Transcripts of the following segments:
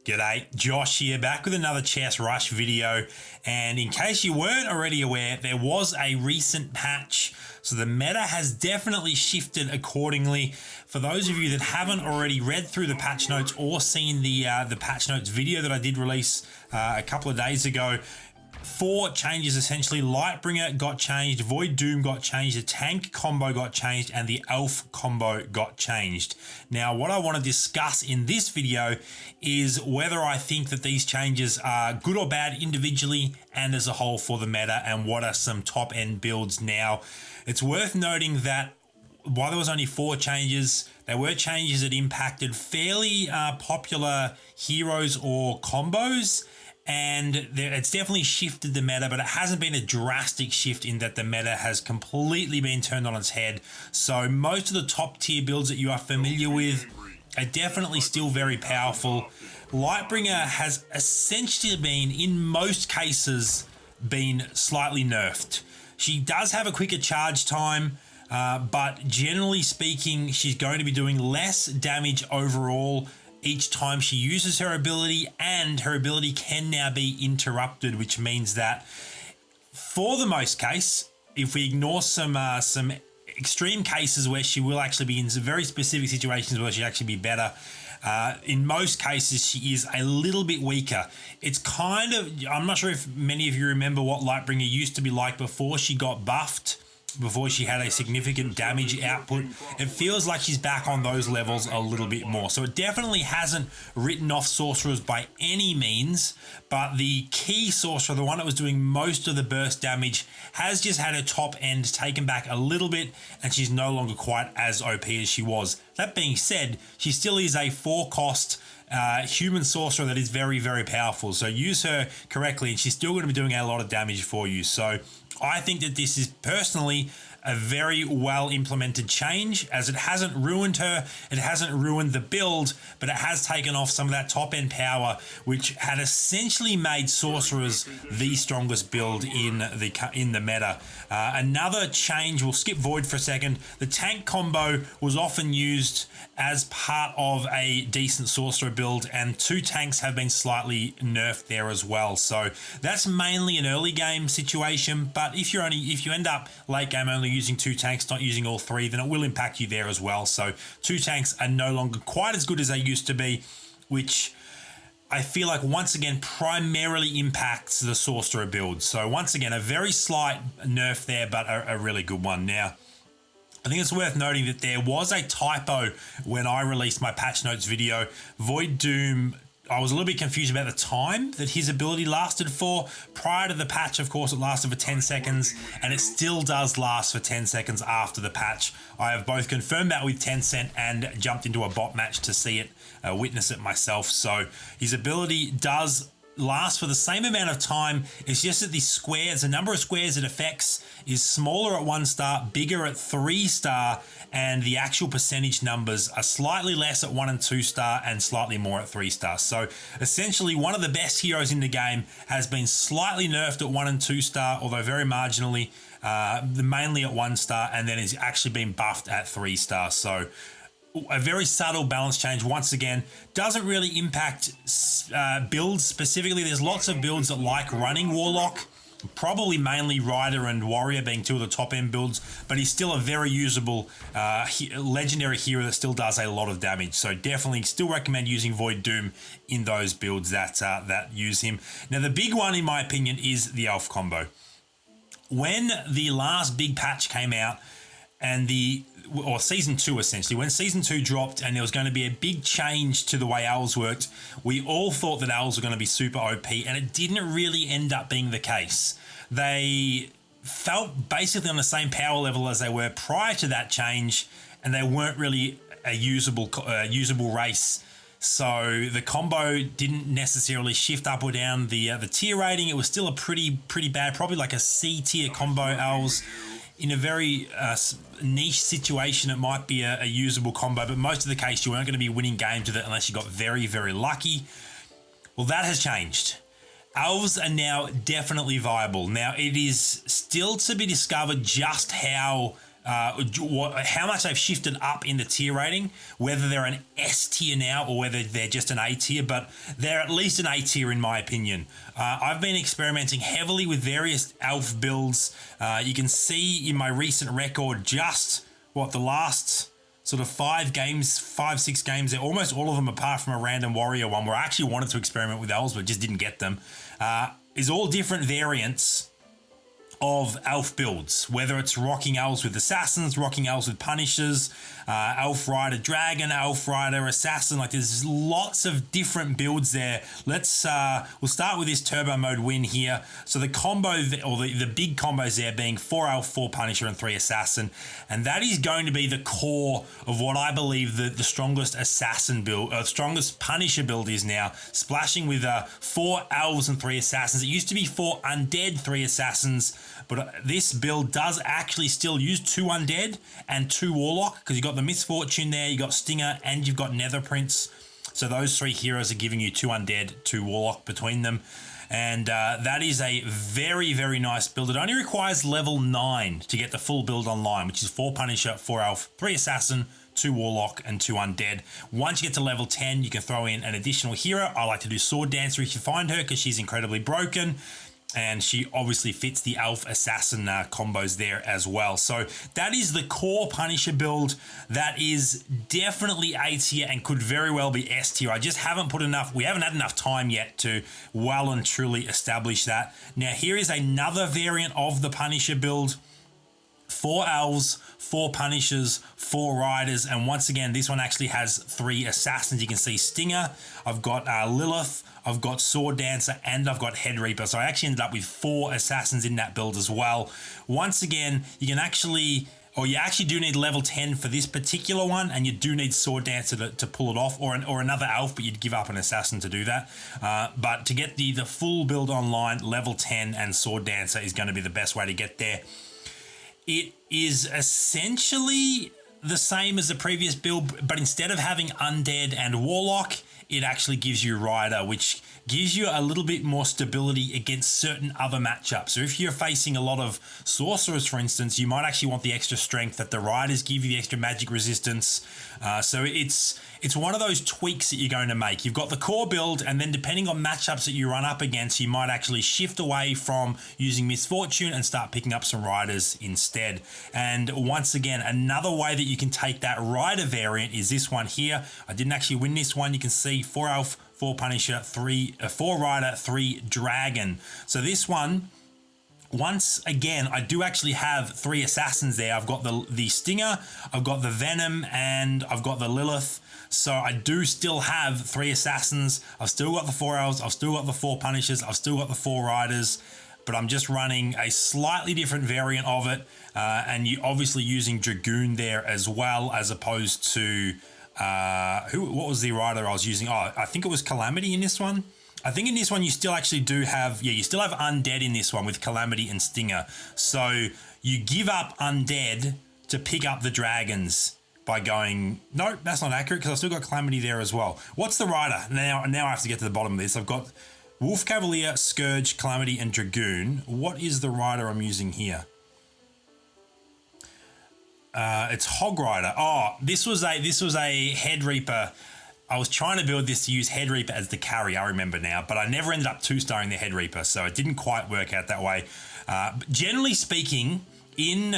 G'day, Josh here, back with another Chess Rush video, and in case you weren't already aware, there was a recent patch, so the meta has definitely shifted accordingly. For those of you that haven't already read through the patch notes or seen the patch notes video that I did release a couple of days ago, 4 changes essentially. Lightbringer got changed, Void Doom got changed, the tank combo got changed, and the elf combo got changed. Now, what I want to discuss in this video is whether I think that these changes are good or bad individually and as a whole for the meta, and what are some top end builds now. It's worth noting that while there was only 4 changes, there were changes that impacted fairly popular heroes or combos, and it's definitely shifted the meta, but it hasn't been a drastic shift in that the meta has completely been turned on its head. So most of the top tier builds that you are familiar with are definitely still very powerful. Lightbringer has essentially been, in most cases, been slightly nerfed. She does have a quicker charge time, but generally speaking, she's going to be doing less damage overall each time she uses her ability, and her ability can now be interrupted, which means that for the most case, if we ignore some extreme cases where she will actually be in some very specific situations where she'll actually be better, in most cases she is a little bit weaker. It's kind of, I'm not sure if many of you remember what Lightbringer used to be like before she got buffed, before she had a significant damage output. It feels like she's back on those levels a little bit more. So it definitely hasn't written off sorcerers by any means, but the key sorcerer, the one that was doing most of the burst damage, has just had her top end taken back a little bit, and she's no longer quite as OP as she was. That being said, she still is a 4-cost human sorcerer that is very, very powerful. So use her correctly and she's still going to be doing a lot of damage for you. So I think that this is personally a very well implemented change, as it hasn't ruined her, it hasn't ruined the build, but it has taken off some of that top end power, which had essentially made sorcerers the strongest build in the meta. Another change, we'll skip Void for a second. The tank combo was often used as part of a decent sorcerer build, and 2 tanks have been slightly nerfed there as well. So that's mainly an early game situation, but if you end up late game only using 2 tanks, not using all 3, then it will impact you there as well. So 2 tanks are no longer quite as good as they used to be, which I feel like once again primarily impacts the sorcerer build. So once again, a very slight nerf there, but a really good one. Now, I think it's worth noting that there was a typo when I released my patch notes video. Void Doom, I was a little bit confused about the time that his ability lasted for. Prior to the patch, of course, it lasted for 10 seconds, and it still does last for 10 seconds after the patch. I have both confirmed that with Tencent and jumped into a bot match to see it, witness it myself. So his ability does last for the same amount of time. It's just that the number of squares it affects is smaller at 1 star, bigger at 3 star, and the actual percentage numbers are slightly less at 1 and 2 star and slightly more at 3 star. So essentially one of the best heroes in the game has been slightly nerfed at 1 and 2 star, although very marginally, mainly at 1 star, and then is actually been buffed at 3 star. So a very subtle balance change. Once again, doesn't really impact builds specifically. There's lots of builds that like running Warlock, probably mainly Rider and Warrior being 2 of the top end builds, but he's still a very usable legendary hero that still does a lot of damage. So definitely still recommend using Void Doom in those builds that use him. Now, the big one in my opinion is the Elf combo. When the last big patch came out, and Season 2 essentially, when Season 2 dropped and there was going to be a big change to the way Elves worked, we all thought that Elves were going to be super OP, and it didn't really end up being the case. They felt basically on the same power level as they were prior to that change, and they weren't really a usable race. So the combo didn't necessarily shift up or down the tier rating. It was still a pretty bad, probably like a C tier combo Elves. In a very niche situation, it might be a usable combo, but most of the case, you weren't going to be winning games with it unless you got very, very lucky. Well, that has changed. Elves are now definitely viable. Now, it is still to be discovered just how how much they've shifted up in the tier rating, whether they're an S tier now or whether they're just an A tier, but they're at least an A tier in my opinion. I've been experimenting heavily with various elf builds. You can see in my recent record just the last sort of 5, 6 games, they're almost all of them apart from a random warrior one where I actually wanted to experiment with elves but just didn't get them, is all different variants of elf builds, whether it's rocking elves with assassins, rocking elves with punishers, elf rider dragon, elf rider assassin. Like there's lots of different builds there. We'll start with this turbo mode win here. So the combo, or the big combos there being 4 elf, 4 punisher and 3 assassin, and that is going to be the core of what I believe the strongest assassin build, strongest punisher build is now, splashing with 4 elves and 3 assassins. It used to be 4 undead, 3 assassins, but this build does actually still use 2 undead and 2 warlock, because you've got the misfortune there, you've got stinger, and you've got nether prince. So those 3 heroes are giving you 2 undead, 2 warlock between them. And that is a very, very nice build. It only requires level 9 to get the full build online, which is 4 punisher, 4 elf, 3 assassin, 2 warlock and 2 undead. Once you get to level 10, you can throw in an additional hero. I like to do sword dancer if you find her, because she's incredibly broken. And she obviously fits the elf assassin combos there as well. So that is the core punisher build. That is definitely A tier and could very well be S tier. I just haven't put enough, we haven't had enough time yet to well and truly establish that. Now here is another variant of the punisher build. 4 elves, 4 punishers, 4 riders, and once again this one actually has 3 assassins. You can see Stinger, I've got Lilith, I've got Sword Dancer, and I've got Head Reaper. So I actually ended up with 4 assassins in that build as well. Once again, you actually do need level 10 for this particular one, and you do need Sword Dancer to pull it off, or another elf, but you'd give up an assassin to do that. But to get the full build online, level 10 and Sword Dancer is going to be the best way to get there. It is essentially the same as the previous build, but instead of having undead and warlock, it actually gives you rider, which gives you a little bit more stability against certain other matchups. So if you're facing a lot of sorcerers, for instance, you might actually want the extra strength that the riders give you, the extra magic resistance. So it's one of those tweaks that you're going to make. You've got the core build, and then depending on matchups that you run up against, you might actually shift away from using misfortune and start picking up some riders instead. And once again, another way that you can take that rider variant is this one here. I didn't actually win this one. You can see 4 elf, 4 punisher, 4 rider, 3 dragon. So this one, once again, I do actually have 3 assassins there. I've got the Stinger, I've got the Venom, and I've got the Lilith. So I do still have 3 assassins. I've still got the 4 elves, I've still got the 4 punishers, I've still got the 4 riders, but I'm just running a slightly different variant of it. And you're obviously using Dragoon there as well, as opposed to what was the rider I was using? Oh, I think it was Calamity in this one. I think in this one you still actually do have, you still have undead in this one with Calamity and Stinger. So you give up undead to pick up the dragons by going, no, that's not accurate, because I've still got Calamity there as well. What's the rider? Now I have to get to the bottom of this. I've got Wolf Cavalier, Scourge, Calamity, and Dragoon. What is the rider I'm using here? It's Hog Rider. Oh, this was a Head Reaper. I was trying to build this to use Head Reaper as the carry, I remember now, but I never ended up 2-starring the Head Reaper, so it didn't quite work out that way. Generally speaking, in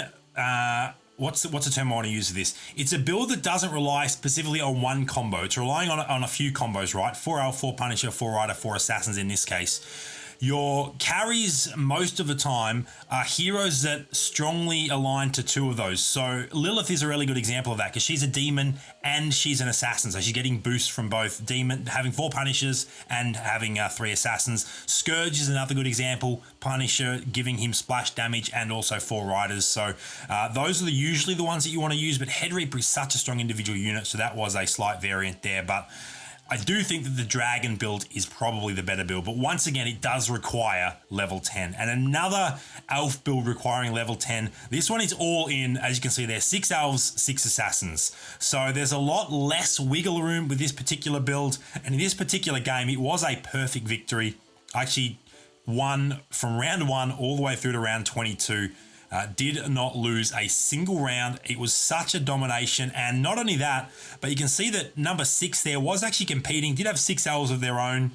what's the term I want to use for this? It's a build that doesn't rely specifically on one combo. It's relying on a few combos, right? 4 elf, 4 punisher, 4 rider, 4 assassins in this case. Your carries most of the time are heroes that strongly align to 2 of those. So Lilith is a really good example of that, because she's a demon and she's an assassin. So she's getting boosts from both demon, having 4 punishers and having 3 assassins. Scourge is another good example. Punisher giving him splash damage and also 4 riders. So those are usually the ones that you want to use, but Head Reaper is such a strong individual unit. So that was a slight variant there, but I do think that the Dragon build is probably the better build, but once again, it does require level 10. And another elf build requiring level 10. This one is all in, as you can see there, 6 elves, 6 assassins. So there's a lot less wiggle room with this particular build. And in this particular game, it was a perfect victory. I actually won from round 1 all the way through to round 22 Did not lose a single round. It was such a domination. And not only that, but you can see that number 6 there was actually competing, did have 6 elves of their own.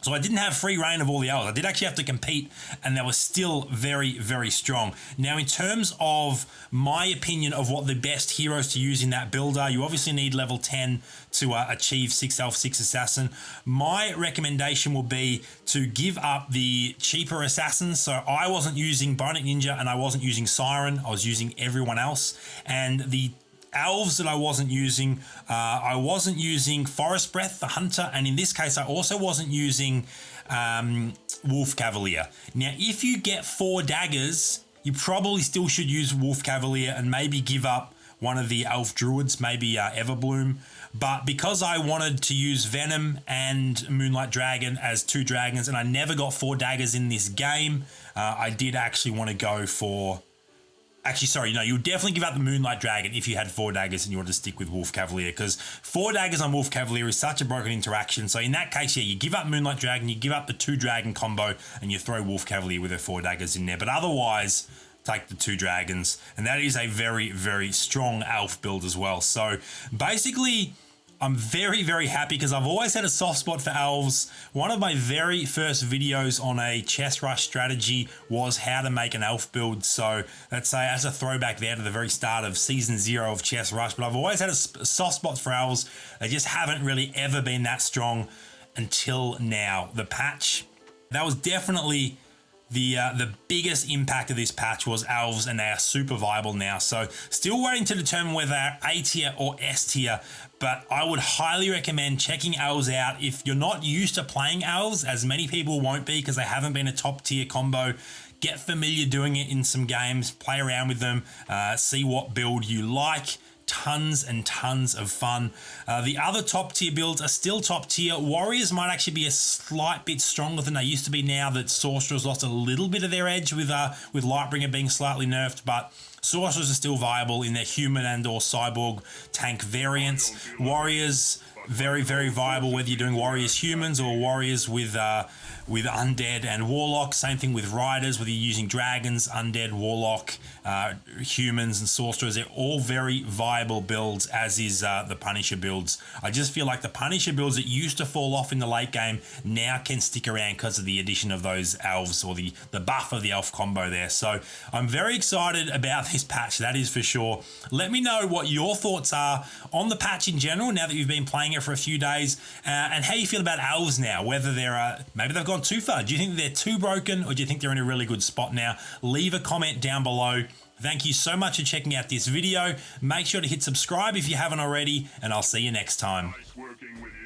So I didn't have free reign of all the elves. I did actually have to compete, and they were still very, very strong. Now, in terms of my opinion of what the best heroes to use in that build are, you obviously need level 10 to achieve 6 elf, 6 assassin. My recommendation will be to give up the cheaper assassins. So I wasn't using Bionic Ninja, and I wasn't using Siren. I was using everyone else. And the elves that I wasn't using Forest Breath, the Hunter, and in this case I also wasn't using Wolf Cavalier. Now, if you get 4 daggers, you probably still should use Wolf Cavalier and maybe give up one of the elf druids, maybe Everbloom. But because I wanted to use Venom and Moonlight Dragon as 2 dragons, and I never got 4 daggers in this game, I did actually want to go for... Actually, sorry, no, you would definitely give up the Moonlight Dragon if you had 4 daggers and you wanted to stick with Wolf Cavalier, because 4 daggers on Wolf Cavalier is such a broken interaction. So in that case, yeah, you give up Moonlight Dragon, you give up the 2 dragon combo, and you throw Wolf Cavalier with her 4 daggers in there. But otherwise, take the 2 dragons. And that is a very, very strong elf build as well. So basically, I'm very, very happy because I've always had a soft spot for elves. One of my very first videos on a chess rush strategy was how to make an elf build. So let's say as a throwback there to the very start of season 0 of chess rush. But I've always had a soft spot for elves. They just haven't really ever been that strong until now. The patch, that was definitely the biggest impact of this patch was elves, and they are super viable now. So still waiting to determine whether they're A tier or S tier, but I would highly recommend checking elves out. If you're not used to playing elves, as many people won't be because they haven't been a top tier combo, get familiar doing it in some games, play around with them, see what build you like. Tons and tons of fun. The other top tier builds are still top tier. Warriors might actually be a slight bit stronger than they used to be now that Sorcerers lost a little bit of their edge with Lightbringer being slightly nerfed, but Sorcerers are still viable in their human and or cyborg tank variants. Warriors, very, very viable whether you're doing Warriors humans or Warriors with Undead and Warlock. Same thing with Riders, whether you're using Dragons, Undead, Warlock, humans and Sorcerers. They're all very viable builds, as is the Punisher builds. I just feel like the Punisher builds that used to fall off in the late game now can stick around because of the addition of those elves, or the buff of the elf combo there. So I'm very excited about this patch, that is for sure. Let me know what your thoughts are on the patch in general now that you've been playing it for a few days, and how you feel about elves now, whether they're maybe they've gone too far. Do you think they're too broken, or do you think they're in a really good spot now? Leave a comment down below. Thank you so much for checking out this video. Make sure to hit subscribe if you haven't already, and I'll see you next time. Nice working with you.